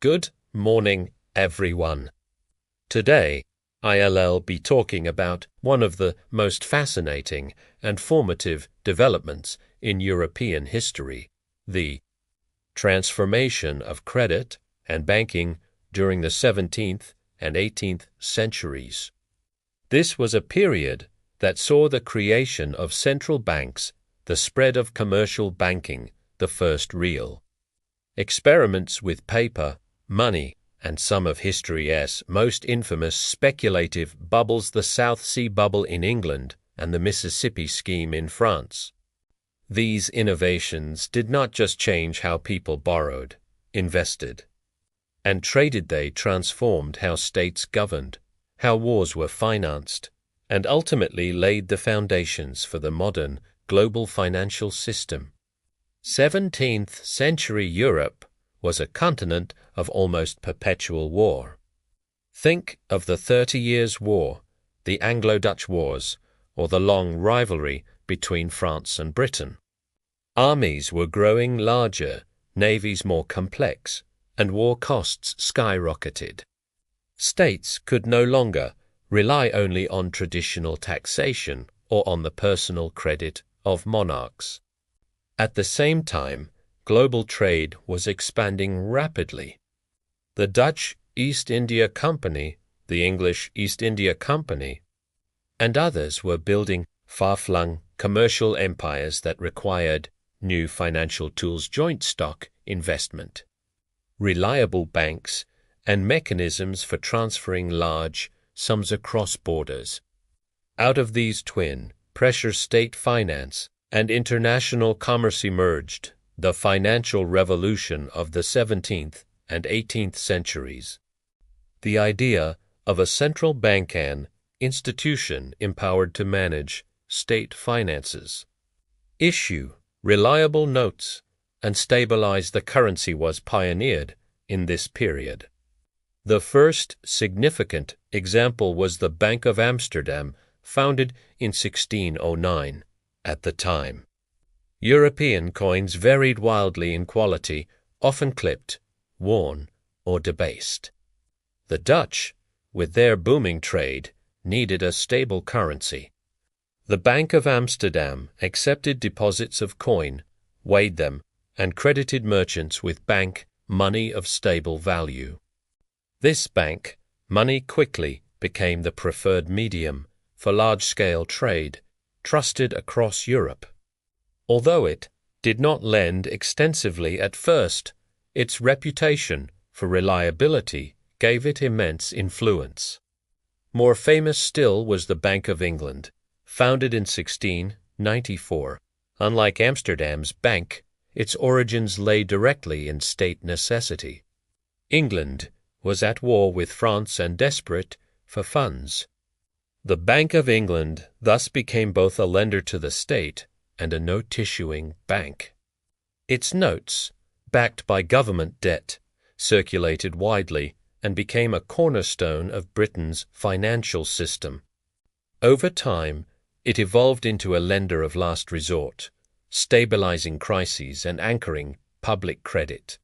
Good morning, everyone. Today, I'll be talking about one of the most fascinating and formative developments in European history, the transformation of credit and banking during the 17th and 18th centuries. This was a period that saw the creation of central banks, the spread of commercial banking, the first real experiments with paper, money, and some of history's most infamous speculative bubbles, the South Sea Bubble in England and the Mississippi Scheme in France. These innovations did not just change how people borrowed, invested, and traded. They transformed how states governed, how wars were financed, and ultimately laid the foundations for the modern global financial system. 17th century Europe was a continent of almost perpetual war. Think of the 30 Years' War, the Anglo-Dutch Wars, or the long rivalry between France and Britain. Armies were growing larger, navies more complex, and war costs skyrocketed. States could no longer rely only on traditional taxation or on the personal credit of monarchs. At the same time, global trade was expanding rapidly. The Dutch East India Company, the English East India Company, and others were building far-flung commercial empires that required new financial tools, joint stock investment, reliable banks, and mechanisms for transferring large sums across borders. Out of these twin pressure, state finance and international commerce emerged the financial revolution of the 17th and 18th centuries. The idea of a central bank, an institution empowered to manage state finances, issue reliable notes, and stabilize the currency, was pioneered in this period. The first significant example was the Bank of Amsterdam, founded in 1609. At the time, European coins varied wildly in quality, often clipped, worn, or debased. The Dutch, with their booming trade, needed a stable currency. The Bank of Amsterdam accepted deposits of coin, weighed them, and credited merchants with bank money of stable value. This bank money quickly became the preferred medium for large-scale trade, trusted across Europe. Although it did not lend extensively at first, its reputation for reliability gave it immense influence. More famous still was the Bank of England, founded in 1694. Unlike Amsterdam's bank, its origins lay directly in state necessity. England was at war with France and desperate for funds. The Bank of England thus became both a lender to the state and a note-issuing bank. Its notes, backed by government debt, circulated widely and became a cornerstone of Britain's financial system. Over time, it evolved into a lender of last resort, stabilizing crises and anchoring public credit.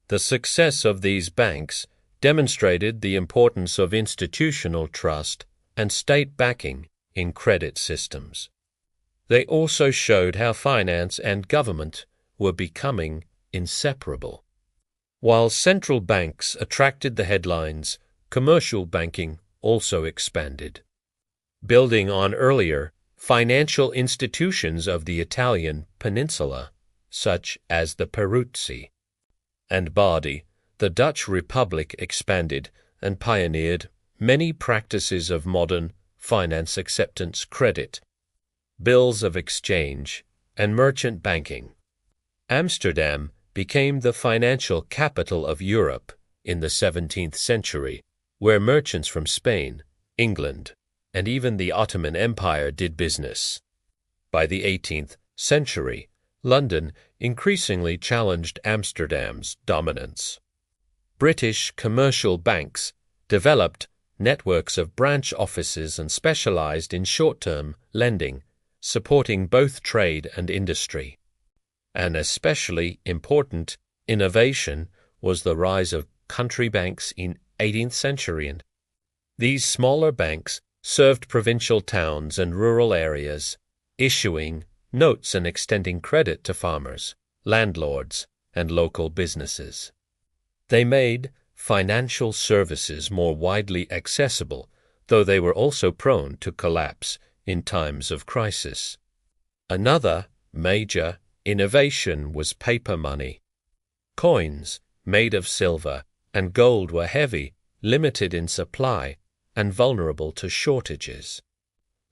The success of these banks demonstrated the importance of institutional trust and state backing in credit systems. They also showed how finance and government were becoming inseparable. While central banks attracted the headlines, commercial banking also expanded. Building on earlier financial institutions of the Italian peninsula, such as the Peruzzi and Bardi, the Dutch Republic expanded and pioneered many practices of modern finance: acceptance credit, bills of exchange, and merchant banking. Amsterdam became the financial capital of Europe in the 17th century, where merchants from Spain, England, and even the Ottoman Empire did business. By the 18th century, London increasingly challenged Amsterdam's dominance. British commercial banks developed networks of branch offices and specialized in short-term lending, supporting both trade and industry. An especially important innovation was the rise of country banks in 18th century. And these smaller banks served provincial towns and rural areas, issuing notes and extending credit to farmers, landlords, and local businesses. They made financial services more widely accessible, though they were also prone to collapse in times of crisis. Another major innovation was paper money. Coins made of silver and gold were heavy, limited in supply, and vulnerable to shortages.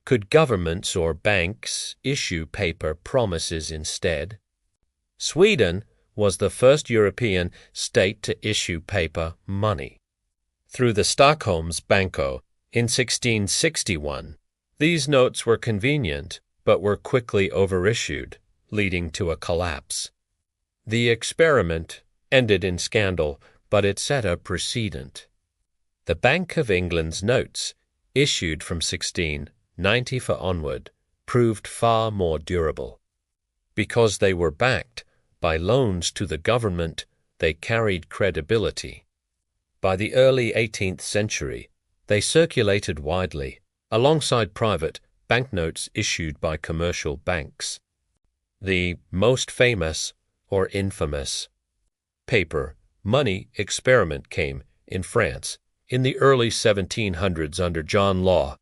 Could governments or banks issue paper promises instead? Sweden was the first European state to issue paper money. Through the Stockholm's Banco in 1661, these notes were convenient but were quickly overissued, leading to a collapse. The experiment ended in scandal, but it set a precedent. The Bank of England's notes, issued from 1694 onward, proved far more durable. Because they were backed by loans to the government, they carried credibility. By the early 18th century, they circulated widely, alongside private banknotes issued by commercial banks. The most famous, or infamous, paper money experiment came in France in the early 1700s under John Law,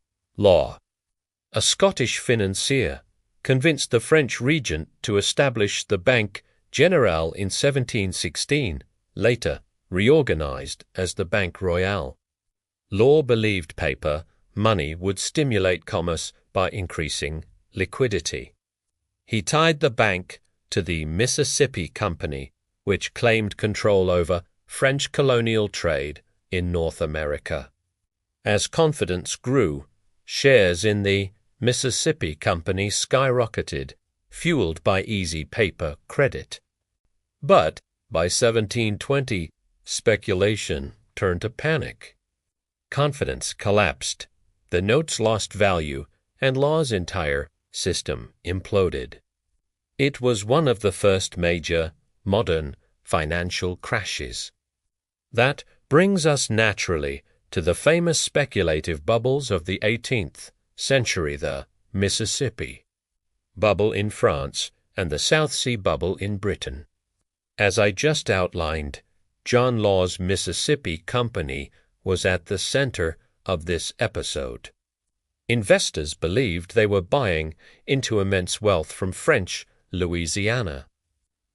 a Scottish financier, convinced the French regent to establish the Banque Générale in 1716, later reorganized as the Banque Royale. Law believed paper money would stimulate commerce by increasing liquidity. He tied the bank to the Mississippi Company, which claimed control over French colonial trade in North America. As confidence grew, shares in the Mississippi Company skyrocketed, fueled by easy paper credit. But by 1720, speculation turned to panic. Confidence collapsed, the notes lost value, and Law's entire system imploded. It was one of the first major, modern financial crashes. That brings us naturally to the famous speculative bubbles of the 18th century, the Mississippi bubble in France and the South Sea bubble in Britain. As I just outlined, John Law's Mississippi Company was at the center of this episode. Investors believed they were buying into immense wealth from French Louisiana.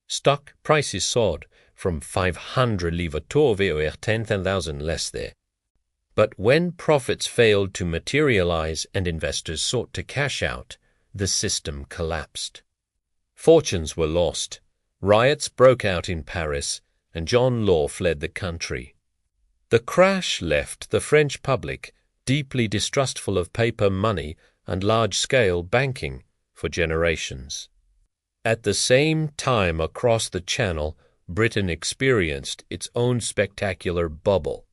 Stock prices soared from 500 livres over 10,000 less there. But when profits failed to materialize and investors sought to cash out, the system collapsed. Fortunes were lost, riots broke out in Paris, and John Law fled the country. The crash left the French public deeply distrustful of paper money and large-scale banking for generations. At the same time across the Channel, Britain experienced its own spectacular bubble.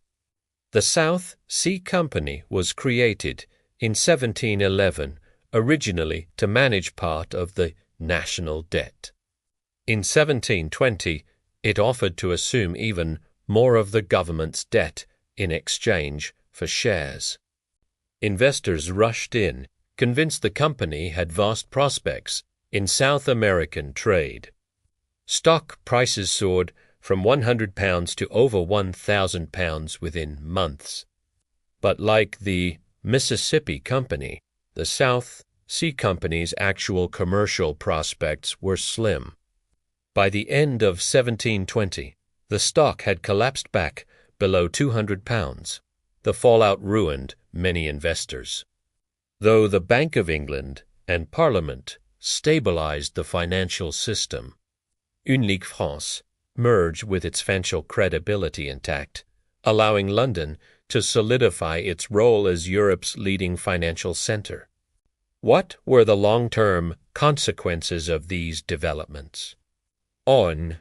The South Sea Company was created in 1711, originally to manage part of the national debt. In 1720, it offered to assume even more of the government's debt in exchange for shares. Investors rushed in, convinced the company had vast prospects in South American trade. Stock prices soared from £100 to over £1,000 within months. But like the Mississippi Company, the South Sea Company's actual commercial prospects were slim. By the end of 1720, the stock had collapsed back below £200. The fallout ruined many investors. Though the Bank of England and Parliament stabilized the financial system, Unique France merged with its financial credibility intact, allowing London to solidify its role as Europe's leading financial center. What were the long-term consequences of these developments? On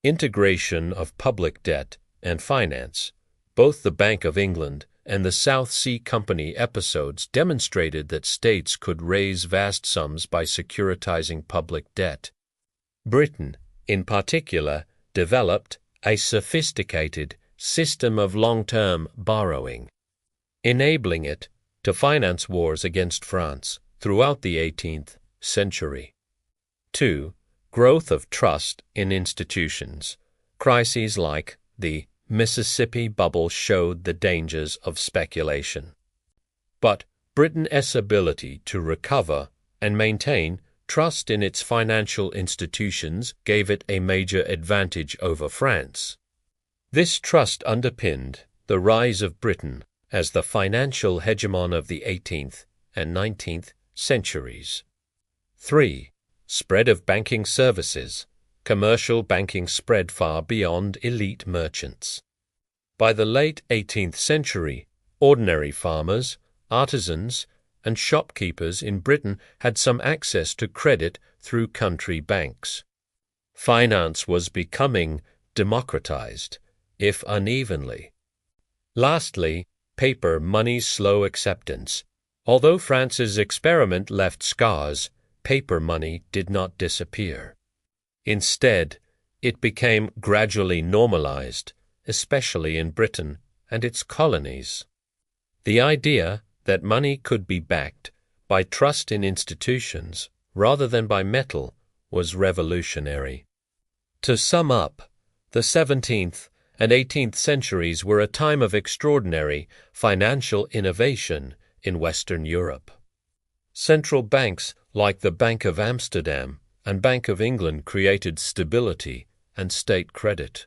integration of public debt and finance, both the Bank of England and the South Sea Company episodes demonstrated that states could raise vast sums by securitizing public debt. Britain, in particular, developed a sophisticated system of long-term borrowing, enabling it to finance wars against France throughout the 18th century. 2. Growth of trust in institutions. Crises like the Mississippi bubble showed the dangers of speculation. But Britain's ability to recover and maintain trust in its financial institutions gave it a major advantage over France. This trust underpinned the rise of Britain as the financial hegemon of the 18th and 19th centuries. 3. Spread of banking services. Commercial banking spread far beyond elite merchants. By the late 18th century, ordinary farmers, artisans, and shopkeepers in Britain had some access to credit through country banks. Finance was becoming democratized, if unevenly. Lastly, paper money's slow acceptance. Although France's experiment left scars, paper money did not disappear. Instead, it became gradually normalized, especially in Britain and its colonies. The idea that money could be backed by trust in institutions rather than by metal was revolutionary. To sum up, the 17th and 18th centuries were a time of extraordinary financial innovation in Western Europe. Central banks like the Bank of Amsterdam and Bank of England created stability and state credit.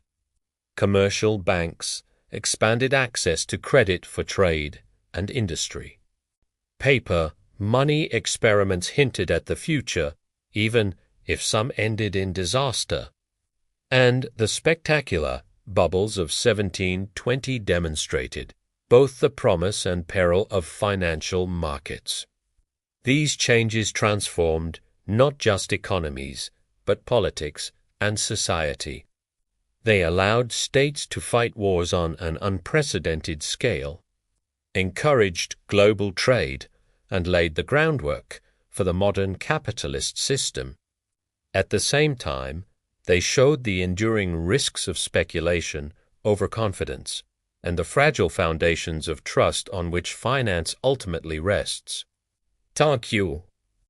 Commercial banks expanded access to credit for trade and industry. Paper money experiments hinted at the future, even if some ended in disaster. And the spectacular bubbles of 1720 demonstrated both the promise and peril of financial markets. These changes transformed not just economies, but politics and society. They allowed states to fight wars on an unprecedented scale, encouraged global trade, and laid the groundwork for the modern capitalist system. At the same time, they showed the enduring risks of speculation, overconfidence, and the fragile foundations of trust on which finance ultimately rests. Thank you.